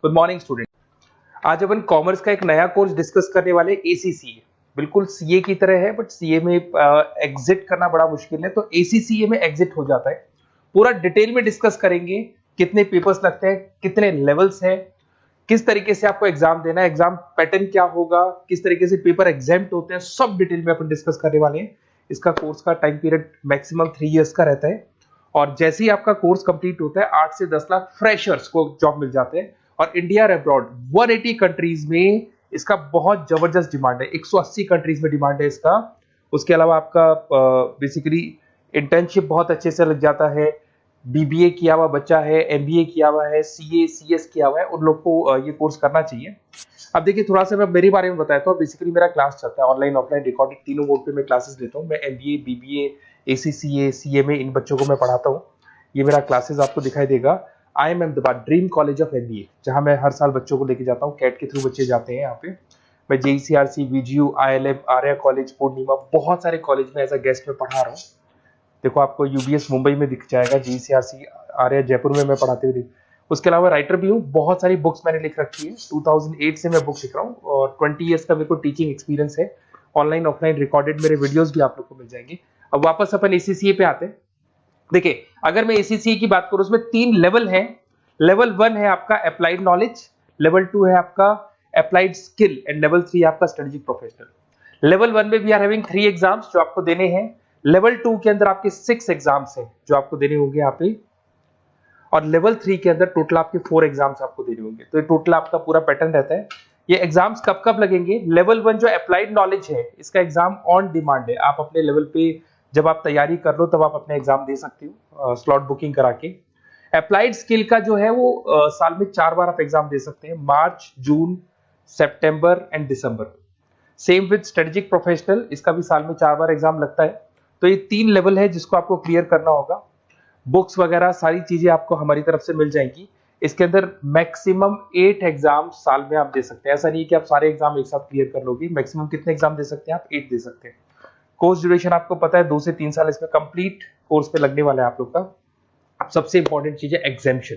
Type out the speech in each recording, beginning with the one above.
Good morning student. आज अपन commerce का एक नया कोर्स डिस्कस करने वाले एसीसीए। बिल्कुल सीए की तरह है बट सीए में एग्जिट करना बड़ा मुश्किल है, तो एसीसीए में एग्जिट हो जाता है। पूरा डिटेल में डिस्कस करेंगे, कितने पेपर्स लगते हैं, कितने लेवल्स हैं, किस तरीके से आपको एग्जाम देना है, एग्जाम पैटर्न क्या होगा, किस तरीके से पेपर एग्जाम्प्ट होते हैं, सब डिटेल में अपन डिस्कस करने वाले हैं। इसका कोर्स का टाइम पीरियड मैक्सिमम 3 इयर्स का रहता है और जैसे ही आपका कोर्स कंप्लीट होता है 8 से 10 लाख फ्रेशर्स को जॉब मिल जाते हैं और इंडिया और अब्रॉड 180 कंट्रीज में इसका बहुत जबरदस्त डिमांड है। 180 कंट्रीज में डिमांड है इसका। उसके अलावा आपका बेसिकली इंटर्नशिप बहुत अच्छे से लग जाता है। बीबीए किया हुआ बच्चा है, एमबीए किया हुआ है, सीए सीएस किया हुआ है, उन लोग को ये कोर्स करना चाहिए। अब देखिए थोड़ा सा मैं मेरे बारे में बताता हूँ। बेसिकली मेरा क्लास चलता है ऑनलाइन ऑफलाइन रिकॉर्डेड, तीनों मोड पे मैं क्लासेस लेता हूँ। मैं एमबीए, बीबीए, एसीसीए, सीएमए इन बच्चों को मैं पढ़ाता हूँ। ये मेरा क्लासेस आपको दिखाई देगा। I am Ahmedabad dream college of MBA, जहां मैं हर साल बच्चों को लेके जाता हूँ। कैट के थ्रू बच्चे जाते हैं यहाँ पे। मैं जेईसीआरसी, वीजीयू, आईएलएम, आर्या कॉलेज, पूर्णिमा, बहुत सारे कॉलेज में एज अ गेस्ट में पढ़ा रहा हूँ। देखो आपको यूबीएस मुंबई में दिख जाएगा, जेईसीआरसी आर्या जयपुर में मैं पढ़ाते हुए। उसके अलावा राइटर भी हूँ, बहुत सारी बुक्स मैंने लिख रखी है। 2008 से मैं बुक लिख रहा हूँ और 20 ईयर्स का मेरे को टीचिंग एक्सपीरियंस है। ऑनलाइन ऑफलाइन रिकॉर्डेड मेरे वीडियोस भी आप लोग को मिल जाएंगे। अब वापस अपन एसीसीए पे आते हैं। देखिए अगर मैं एसीसीए की बात करूं, उसमें 3 लेवल है। लेवल 1 है आपका अप्लाइड नॉलेज, लेवल 2 है आपका अप्लाइड स्किल एंड लेवल 3 है आपका स्ट्रेटेजिक प्रोफेशनल। लेवल 1 में वी आर हैविंग 3 एग्जाम्स जो आपको देने हैं। लेवल 2 के अंदर आपके 6 एग्जाम्स हैं जो आपको देने होंगे यहाँ पे, और लेवल 3 के अंदर टोटल आपके 4 एग्जाम्स आपको देने होंगे। तो ये टोटल आपका पूरा पैटर्न रहता है। ये एग्जाम्स कब कब लगेंगे? लेवल 1 जो अप्लाइड नॉलेज है, इसका एग्जाम ऑन डिमांड है। आप अपने लेवल पे जब आप तैयारी कर लो तब आप अपने एग्जाम दे सकते हो स्लॉट बुकिंग करा के। अप्लाइड स्किल का जो है वो साल में 4 बार आप एग्जाम दे सकते हैं, मार्च, जून, सितंबर एंड दिसंबर। सेम विद स्ट्रेटेजिक प्रोफेशनल, इसका भी साल में 4 बार एग्जाम लगता है। तो ये 3 लेवल है जिसको आपको क्लियर करना होगा। बुक्स वगैरह सारी चीजें आपको हमारी तरफ से मिल जाएंगी। इसके अंदर मैक्सिमम 8 एग्जाम साल में आप दे सकते हैं। ऐसा नहीं कि आप सारे एग्जाम एक साथ क्लियर कर लोगे। मैक्सिमम कितने एग्जाम दे सकते हैं आप? 8 दे सकते हैं। कोर्स ड्यूरेशन आपको पता है 2 से 3 साल इसमें कंप्लीट कोर्स पे लगने वाला है आप लोग का। अब सबसे इंपॉर्टेंट चीज है एग्जाम्पशन।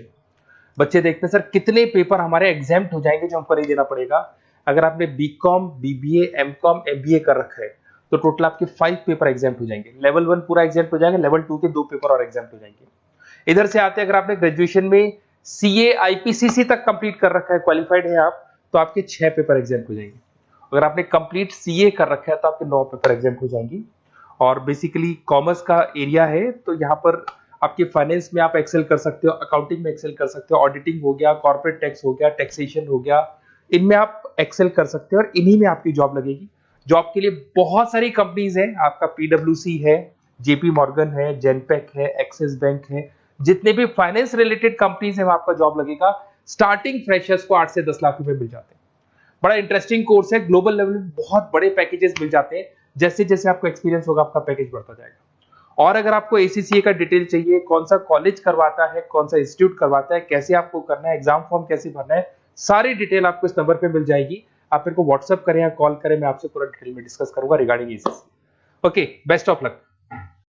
बच्चे देखते हैं सर कितने पेपर हमारे एग्जाम्प्ट हो जाएंगे जो हमको नहीं देना पड़ेगा। अगर आपने बीकॉम, बीबीए, एमकॉम, एमबीए कर रखा है तो टोटल आपके 5 पेपर एग्जाम्प्ट हो जाएंगे। लेवल 1 पूरा एग्जाम्प्ट हो जाएगा, लेवल 2 के 2 पेपर और एग्जाम्प्ट हो जाएंगे। इधर से आते हैं, अगर आपने ग्रेजुएशन में सीए आईपीसीसी तक कंप्लीट कर रखा है, क्वालिफाइड है आप, तो आपके 6 पेपर एग्जाम्प्ट हो जाएंगे। अगर आपने कंप्लीट सीए कर रखा है तो आपके 9 पेपर एग्जाम्प्ट हो जाएंगी। और बेसिकली कॉमर्स का एरिया है तो यहाँ पर आपके फाइनेंस में आप एक्सेल कर सकते हो, अकाउंटिंग में एक्सेल कर सकते हो, ऑडिटिंग हो गया, कॉर्पोरेट टैक्स हो गया, टैक्सेशन हो गया, इनमें आप एक्सेल कर सकते हो और इन्हीं में आपकी जॉब लगेगी। जॉब के लिए बहुत सारी कंपनीज हैं। आपका पीडब्ल्यूसी है, जेपी मॉर्गन है, जेनपेक है, एक्सिस बैंक है, जितने भी फाइनेंस रिलेटेड कंपनीज हैं वहां आपका जॉब लगेगा। स्टार्टिंग फ्रेशर्स को 8 से 10 लाख रुपए मिल जाते हैं। बड़ा इंटरेस्टिंग कोर्स है। ग्लोबल लेवल में बहुत बड़े पैकेजेस मिल जाते हैं। जैसे जैसे आपको एक्सपीरियंस होगा आपका पैकेज बढ़ता जाएगा। और अगर आपको एसीसीए का डिटेल चाहिए, कौन सा कॉलेज करवाता है, कौन सा इंस्टीट्यूट करवाता है, कैसे आपको करना है, एग्जाम फॉर्म कैसे भरना है, सारी डिटेल आपको इस नंबर पे मिल जाएगी। आप मेरे को व्हाट्सएप करें या कॉल करें, मैं आपसे पूरा डिटेल में डिस्कस करूंगा regarding ACCA. Okay, best of luck.